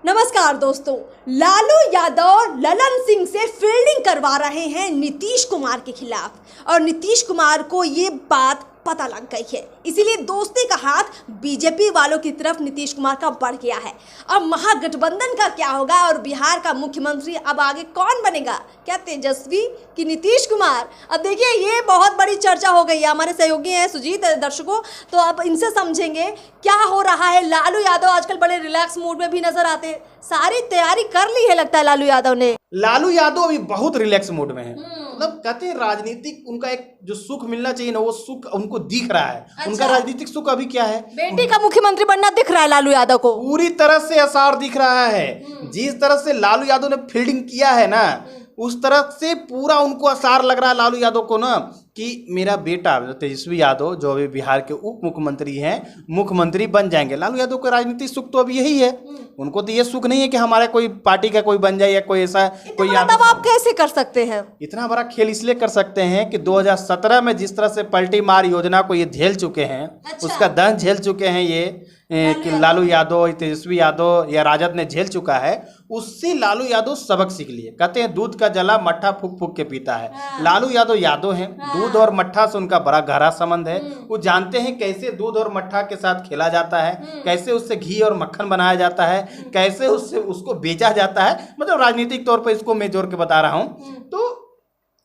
नमस्कार दोस्तों, लालू यादव ललन सिंह से फील्डिंग करवा रहे हैं नीतीश कुमार के खिलाफ और नीतीश कुमार को ये बात पता लग गई है, इसीलिए दोस्ती का हाथ बीजेपी वालों की तरफ नीतीश कुमार का बढ़ गया है। अब महागठबंधन का क्या होगा और बिहार का मुख्यमंत्री अब आगे कौन बनेगा, क्या तेजस्वी कि नीतीश कुमार? अब देखिए, ये बहुत बड़ी चर्चा हो गई है। हमारे सहयोगी हैं सुजीत दर्शकों, तो अब इनसे समझेंगे क्या हो रहा है। लालू यादव आजकल बड़े रिलैक्स मूड में भी नजर आते हैं, सारी तैयारी कर ली है लगता है लालू यादव ने। लालू यादव अभी बहुत रिलैक्स मूड में है। मतलब कहते हैं राजनीतिक उनका एक जो सुख मिलना चाहिए ना, वो सुख उनको दिख रहा है। अच्छा। उनका राजनीतिक सुख अभी क्या है? बेटी का मुख्यमंत्री बनना दिख रहा है लालू यादव को, पूरी तरह से आसार दिख रहा है। जिस तरह से लालू यादव ने फील्डिंग किया है ना, उस तरह से पूरा उनको आसार लग रहा है लालू यादव को ना कि मेरा बेटा तेजस्वी यादव जो अभी बिहार के उप मुख्यमंत्री हैं, मुख्यमंत्री बन जाएंगे। लालू यादव का राजनीतिक सुख तो अभी यही है। उनको तो ये सुख नहीं है कि हमारे कोई पार्टी का कोई बन जाए या कोई ऐसा कोई दबाव कैसे कर सकते हैं। इतना बड़ा खेल इसलिए कर सकते हैं कि 2017 में जिस तरह से पलटी मार योजना को ये झेल चुके हैं, अच्छा। उसका दंश झेल चुके हैं ये कि लालू यादव, तेजस्वी यादव या राजद ने झेल चुका है। उससे लालू यादव सबक सीख लिए। कहते हैं दूध का जला मट्ठा फूक फूक के पीता है। लालू यादव हैं। दूध और मट्ठा से उनका बड़ा गहरा संबंध है। वो जानते हैं कैसे दूध और मट्ठा के साथ खेला जाता है, कैसे उससे घी और मक्खन बनाया जाता है, कैसे उससे उसको बेचा जाता है। मतलब राजनीतिक तौर पर इसको मैं जोड़ के बता रहा हूँ। तो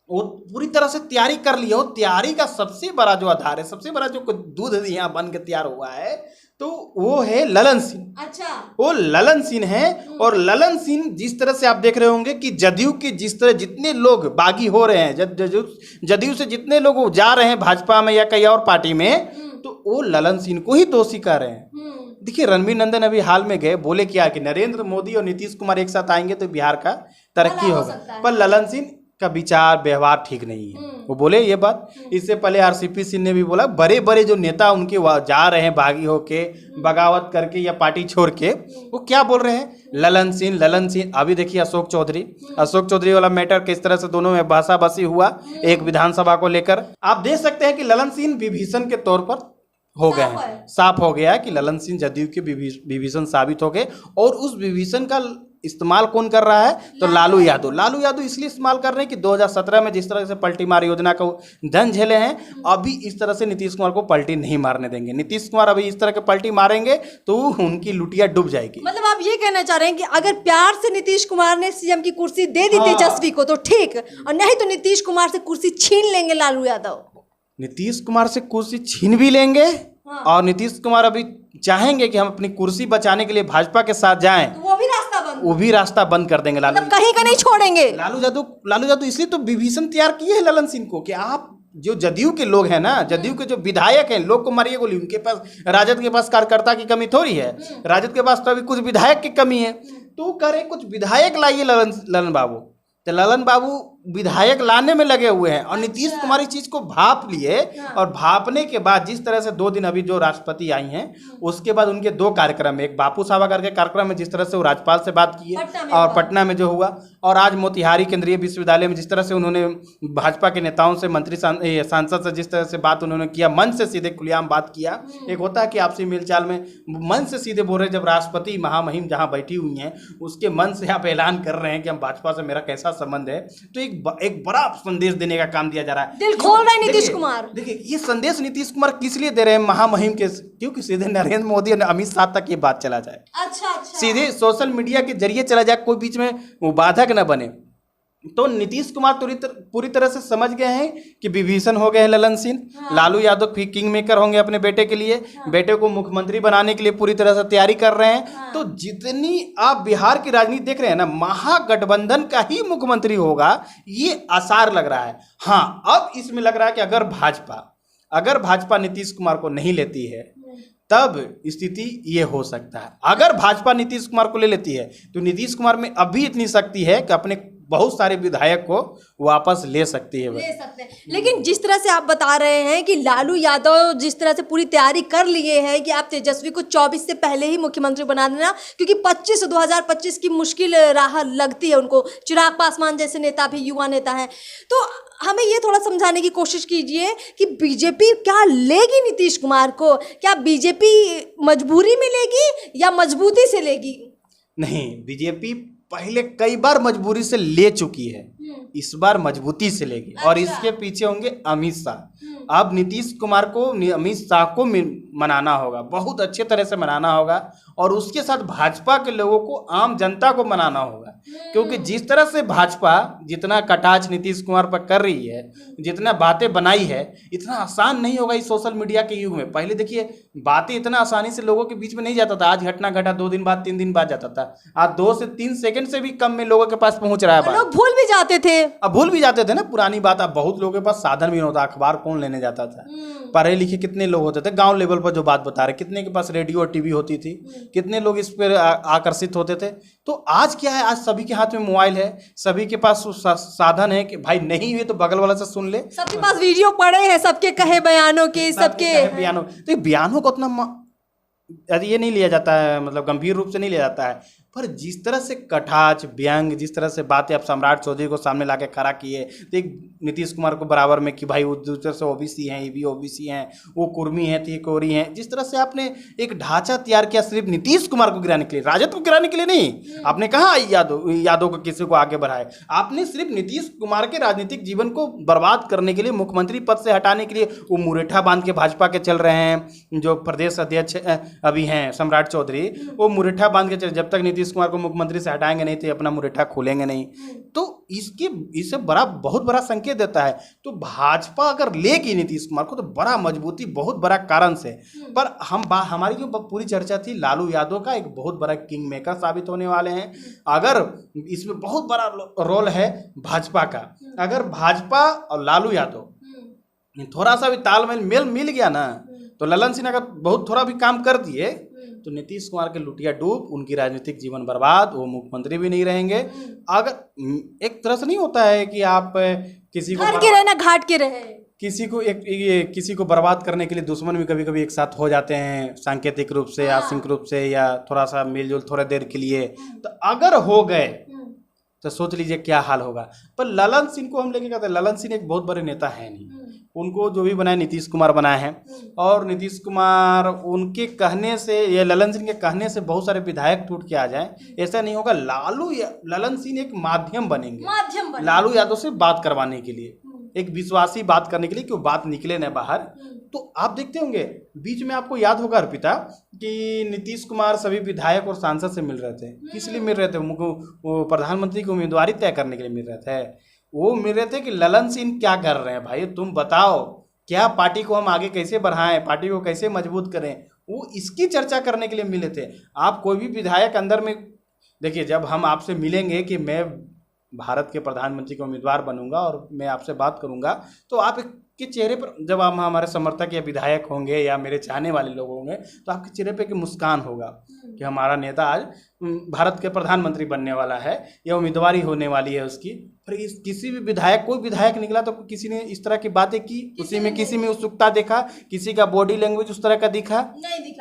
वो पूरी तरह से तैयारी कर लिया हो। तैयारी का सबसे बड़ा जो आधार है, सबसे बड़ा जो दूध यहाँ बन के तैयार हुआ है, तो वो है ललन सिंह। अच्छा, वो ललन सिंह है। और ललन सिंह जिस तरह से आप देख रहे होंगे कि जदयू की जिस तरह जितने लोग बागी हो रहे हैं, जदयू से जितने लोग जा रहे हैं भाजपा में या कई और पार्टी में, तो वो ललन सिंह को ही दोषी कर रहे हैं। देखिए, रणवीर नंदन अभी हाल में गए, बोले क्या कि नरेंद्र मोदी और नीतीश कुमार एक साथ आएंगे तो बिहार का तरक्की होगा। पर ललन सिंह का विचार व्यवहार ठीक नहीं है। वो बोले ये बात। इससे पहले आरसीपी सिंह ने भी बोला, बड़े बड़े जो नेता उनके जा रहे हैं भागी होके, बगावत करके या पार्टी छोड़ के, वो क्या बोल रहे हैं? ललन सिंह। अभी देखिए अशोक चौधरी वाला मैटर किस तरह से दोनों में भाषा बसी हुआ एक विधानसभा को लेकर। आप देख सकते हैं कि ललन सिंह विभीषण के तौर पर हो गए हैं। साफ हो गया है कि ललन सिंह जदयू के विभीषण साबित हो गए। और उस विभीषण का इस्तेमाल कौन कर रहा है? तो लालू यादव इसलिए इस्तेमाल कर रहे हैं कि 2017 में जिस तरह से पलटी मार योजना को धन झेले हैं, अभी इस तरह से नीतीश कुमार को पलटी नहीं मारने देंगे। नीतीश कुमार अभी इस तरह के पलटी मारेंगे तो उनकी लुटिया डूब जाएगी। मतलब आप ये कहना चाह रहे हैं कि अगर प्यार से नीतीश कुमार ने सीएम की कुर्सी दे दी तेजस्वी को तो ठीक, और नहीं तो नीतीश कुमार से कुर्सी छीन लेंगे लालू यादव। नीतीश कुमार से कुर्सी छीन भी लेंगे। और नीतीश कुमार अभी चाहेंगे कि हम अपनी कुर्सी बचाने के लिए भाजपा के साथ जाएं, तो वो भी रास्ता बंद कर देंगे। लालू कहीं का नहीं छोड़ेंगे। लालू यादव इसलिए तो विभीषण तैयार किए हैं ललन सिंह को कि आप जो जदयू के लोग हैं ना, जदयू के जो विधायक हैं, लोग को मारिए गोली। उनके पास, राजद के पास कार्यकर्ता की कमी थोड़ी है। राजद के पास तो अभी कुछ विधायक की कमी है। तो करे कुछ विधायक लाइए ललन बाबू। तो ललन बाबू विधायक लाने में लगे हुए हैं। और नीतीश कुमार इस चीज को भाप लिए। और भापने के बाद जिस तरह से 2 दिन अभी जो राष्ट्रपति आई हैं, उसके बाद उनके 2 कार्यक्रम, एक बापू साहब करके कार्यक्रम में जिस तरह से वो राज्यपाल से बात की है और पटना में जो हुआ, और आज मोतिहारी केंद्रीय विश्वविद्यालय में जिस तरह से उन्होंने भाजपा के नेताओं से, मंत्री सांसद से जिस तरह से बात उन्होंने किया, मन से सीधे खुलेआम बात किया। एक होता है कि आपसी मेलचाल में मन से सीधे बोल रहे, जब राष्ट्रपति महामहिम जहाँ बैठी हुई हैं उसके मन से आप ऐलान कर रहे हैं कि हम भाजपा से मेरा कैसा संबंध है, तो एक बड़ा संदेश देने का काम दिया जा रहा है। दिल खोल रहे हैं नीतीश कुमार। देखिए, ये संदेश नीतीश कुमार किस लिए दे रहे हैं महामहिम के? क्योंकि सीधे नरेंद्र मोदी और अमित शाह तक ये बात चला जाए। अच्छा। सीधे सोशल मीडिया के जरिए चला जाए, कोई बीच में वो बाधक न बने। तो नीतीश कुमार पूरी तरह से समझ गए हैं कि विभीषण हो गए हैं ललन सिंह। लालू यादव किंग मेकर होंगे अपने बेटे के लिए। बेटे को मुख्यमंत्री बनाने के लिए पूरी तरह से तैयारी कर रहे हैं। तो जितनी आप बिहार की राजनीति देख रहे हैं ना, महागठबंधन का ही मुख्यमंत्री होगा, ये आसार लग रहा है। हाँ, अब इसमें लग रहा है कि अगर भाजपा नीतीश कुमार को नहीं लेती है, तब स्थिति ये हो सकता है। अगर भाजपा नीतीश कुमार को ले लेती है तो नीतीश कुमार में अभी इतनी शक्ति है कि अपने बहुत सारे विधायक को वापस ले सकते हैं। लेकिन जिस तरह से आप बता रहे हैं कि लालू यादव जिस तरह से पूरी तैयारी कर लिए हैं कि आप तेजस्वी को 24 से पहले ही मुख्यमंत्री बना देना, क्योंकि 2025 की मुश्किल राह लगती है उनको। चिराग पासवान जैसे नेता भी युवा नेता हैं, तो हमें ये थोड़ा समझाने की कोशिश कीजिए कि बीजेपी क्या लेगी नीतीश कुमार को? क्या बीजेपी मजबूरी में लेगी या मजबूती से लेगी? नहीं, बीजेपी पहले कई बार मजबूरी से ले चुकी है, इस बार मजबूती से लेगी। और इसके पीछे होंगे अमित शाह। अब नीतीश कुमार को अमित शाह को मनाना होगा, बहुत अच्छे तरह से मनाना होगा, और उसके साथ भाजपा के लोगों को, आम जनता को मनाना होगा। क्योंकि जिस तरह से भाजपा जितना कटाक्ष नीतीश कुमार पर कर रही है, जितना बातें बनाई है, इतना आसान नहीं होगा इस सोशल मीडिया के युग में। पहले देखिए, बातें इतना आसानी से लोगों के बीच में नहीं जाता था। आज घटना घटा 2 दिन बाद, 3 दिन बाद जाता था। आज 2 से 3 सेकंड से भी कम में लोगों के पास पहुंच रहा है बात। लोग भूल भी जाते थे, अब भूल भी जाते थे ना पुरानी बात। अब बहुत लोगों के पास साधन भी नहीं होता, अखबार कौन लेने जाता था। पढ़े लिखे कितने लोग होते थे, गांव लेवल पर जो बात बता रहे, कितने के पास रेडियो और टीवी होती थी, कितने लोग इस पर आकर्षित होते थे। तो आज क्या है, आज सभी के हाथ में मोबाइल है, सभी के पास साधन है कि भाई नहीं हुए तो बगल वाला से सुन ले। सबके पास वीडियो पड़े हैं, सबके कहे बयानों के, सबके बयानों। तो बयानों को उतना ये नहीं लिया जाता है, मतलब गंभीर रूप से नहीं लिया जाता है। पर जिस तरह से कटाक्ष, व्यंग, जिस तरह से बातें अब सम्राट चौधरी को सामने लाके खड़ा किए, तो एक नीतीश कुमार को बराबर में कि भाई वो दूसरे से ओबीसी हैं, ये भी ओबीसी हैं, वो कुर्मी हैं, तो ये कोरी हैं। जिस तरह से आपने एक ढांचा तैयार किया सिर्फ नीतीश कुमार को गिराने के लिए, राजद को गिराने के लिए नहीं। आपने कहा यादव को किसी को आगे बढ़ाए, आपने सिर्फ नीतीश कुमार के राजनीतिक जीवन को बर्बाद करने के लिए, मुख्यमंत्री पद से हटाने के लिए वो मुरेठा बांध के भाजपा के चल रहे हैं। जो प्रदेश अध्यक्ष अभी हैं सम्राट चौधरी, वो मुरेठा बांध के चल, जब तक नीतीश कुमार को मुख्यमंत्री से हटाएंगे नहीं तो अपना मुरेठा खोलेंगे नहीं। तो इससे बहुत बड़ा संकेत देता है। तो भाजपा अगर लेगी नीतीश कुमार को तो बड़ा मजबूती, बहुत बड़ा कारण से। पर हमारी जो पूरी चर्चा थी, लालू यादव का एक बहुत बड़ा किंग मेकर साबित होने वाले हैं। अगर इसमें बहुत बड़ा रोल है भाजपा का, अगर भाजपा और लालू यादव थोड़ा सा भी तालमेल मिल गया ना, तो ललन सिंह अगर बहुत थोड़ा भी काम कर दिए तो नीतीश कुमार के लुटिया डूब, उनकी राजनीतिक जीवन बर्बाद, वो मुख्यमंत्री भी नहीं रहेंगे। अगर एक तरह से नहीं होता है कि आप किसी को घर के रहे ना घाट के रहे, किसी को बर्बाद करने के लिए दुश्मन भी कभी कभी एक साथ हो जाते हैं, सांकेतिक रूप से, आंशिक रूप से, या थोड़ा सा मिलजुल थोड़ा देर के लिए। तो अगर हो गए तो सोच लीजिए क्या हाल होगा। पर ललन सिंह को हम लेके कहते हैं, ललन सिंह एक बहुत बड़े नेता है नहीं, उनको जो भी बनाए नीतीश कुमार बनाए हैं। और नीतीश कुमार उनके कहने से या ललन सिंह के कहने से बहुत सारे विधायक टूट के आ जाएं, ऐसा नहीं होगा। ललन सिंह एक माध्यम बनेंगे लालू यादव से बात करवाने के लिए, एक विश्वासी बात करने के लिए कि वो बात निकले न बाहर। तो आप देखते होंगे बीच में, आपको याद होगा अर्पिता, कि नीतीश कुमार सभी विधायक और सांसद से मिल रहे थे। किस लिए मिल रहे थे? वो प्रधानमंत्री की उम्मीदवारी तय करने के लिए मिल रहे थे। वो मिल रहे थे कि ललन सिंह क्या कर रहे हैं भाई, तुम बताओ, क्या पार्टी को हम आगे कैसे बढ़ाएं, पार्टी को कैसे मजबूत करें, वो इसकी चर्चा करने के लिए मिले थे। आप कोई भी विधायक अंदर में देखिए, जब हम आपसे मिलेंगे कि मैं भारत के प्रधानमंत्री का उम्मीदवार बनूंगा और मैं आपसे बात करूंगा, तो आपके चेहरे पर, जब आप हमारे समर्थक या विधायक होंगे या मेरे चाहने वाले लोग होंगे, तो आपके चेहरे पे एक मुस्कान होगा कि हमारा नेता आज भारत के प्रधानमंत्री बनने वाला है या उम्मीदवारी होने वाली है उसकी। फिर किसी भी विधायक, कोई विधायक निकला तो किसी ने इस तरह की बातें की, उसी में किसी में उत्सुकता देखा, किसी का बॉडी लैंग्वेज उस तरह का दिखा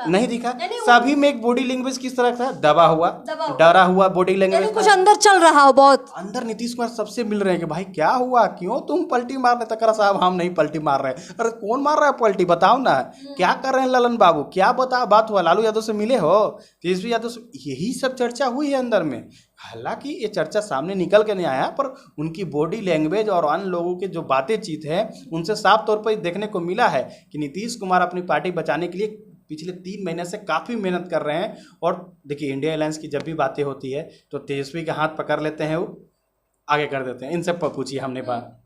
नहीं दिखा। सभी में एक बॉडी लैंग्वेज किस तरह का, दबा हुआ, डरा हुआ बॉडी लैंग्वेज, कुछ अंदर चल रहा हो। बहुत अंदर नीतीश कुमार सबसे मिल रहे हैं कि भाई क्या हुआ, क्यों तुम पलटी मार रहे? तकरा साहब हम नहीं पलटी मार रहे। अरे कौन मार रहा है पलटी, बताओ ना, क्या कर रहे हैं ललन बाबू, क्या बात हुआ? लालू यादव से मिले हो, तेजस्वी यादव से, यही सब चर्चा हुई है अंदर में। हालांकि ये चर्चा सामने निकल के नहीं आया, पर उनकी बॉडी लैंग्वेज और अन्य लोगों के जो बातचीत है उनसे साफ तौर पर देखने को मिला है कि नीतीश कुमार अपनी पार्टी बचाने के लिए पिछले 3 महीने से काफ़ी मेहनत कर रहे हैं। और देखिए, इंडिया अलायंस की जब भी बातें होती है तो तेजस्वी का हाथ पकड़ लेते हैं, वो आगे कर देते हैं। इनसे पूछिए हमने बात,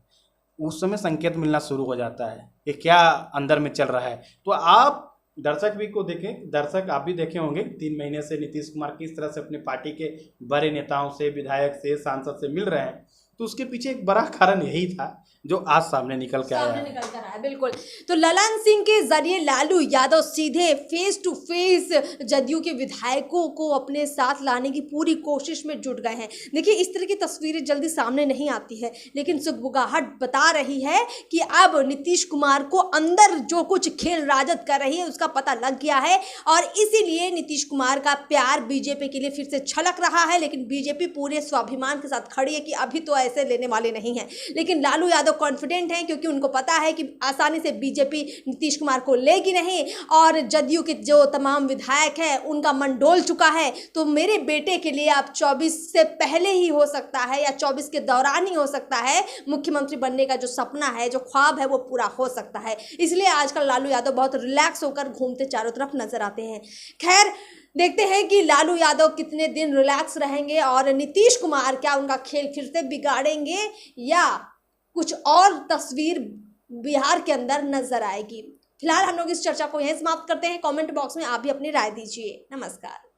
उस समय संकेत मिलना शुरू हो जाता है कि क्या अंदर में चल रहा है। तो आप दर्शक भी को देखें, दर्शक आप भी देखे होंगे 3 महीने से नीतीश कुमार किस तरह से अपने पार्टी के बड़े नेताओं से, विधायक से, सांसद से मिल रहे हैं। तो उसके पीछे एक बड़ा कारण यही था जो आज सामने निकल के आया है। बिल्कुल। तो ललन सिंह के जरिए लालू यादव सीधे फेस टू फेस जदयू के विधायकों को अपने साथ लाने की पूरी कोशिश में जुट गए हैं। देखिए, इस तरह की तस्वीरें जल्दी सामने नहीं आती है, लेकिन सुगबुगाहट बता रही है कि अब नीतीश कुमार को अंदर जो कुछ खेल राजद कर रही है उसका पता लग गया है, और इसीलिए नीतीश कुमार का प्यार बीजेपी के लिए फिर से छलक रहा है। लेकिन बीजेपी पूरे स्वाभिमान के साथ खड़ी है कि अभी तो ऐसे लेने वाले नहीं हैं। लेकिन लालू यादव कॉन्फिडेंट हैं क्योंकि उनको पता है कि आसानी से बीजेपी नीतीश कुमार को लेगी नहीं, और जदयू के जो तमाम विधायक हैं उनका मन डोल चुका है। तो मेरे बेटे के लिए अब 24 से पहले ही हो सकता है या 24 के दौरान ही हो सकता है मुख्यमंत्री बनने का जो सपना है, जो ख्वाब है, वो पूरा हो सकता है। इसलिए आजकल लालू यादव बहुत रिलैक्स होकर घूमते चारों तरफ नजर आते हैं। खैर, देखते हैं कि लालू यादव कितने दिन रिलैक्स रहेंगे और नीतीश कुमार क्या उनका खेल फिर से बिगाड़ेंगे या कुछ और तस्वीर बिहार के अंदर नजर आएगी। फिलहाल हम लोग इस चर्चा को यहीं समाप्त करते हैं। कमेंट बॉक्स में आप भी अपनी राय दीजिए। नमस्कार।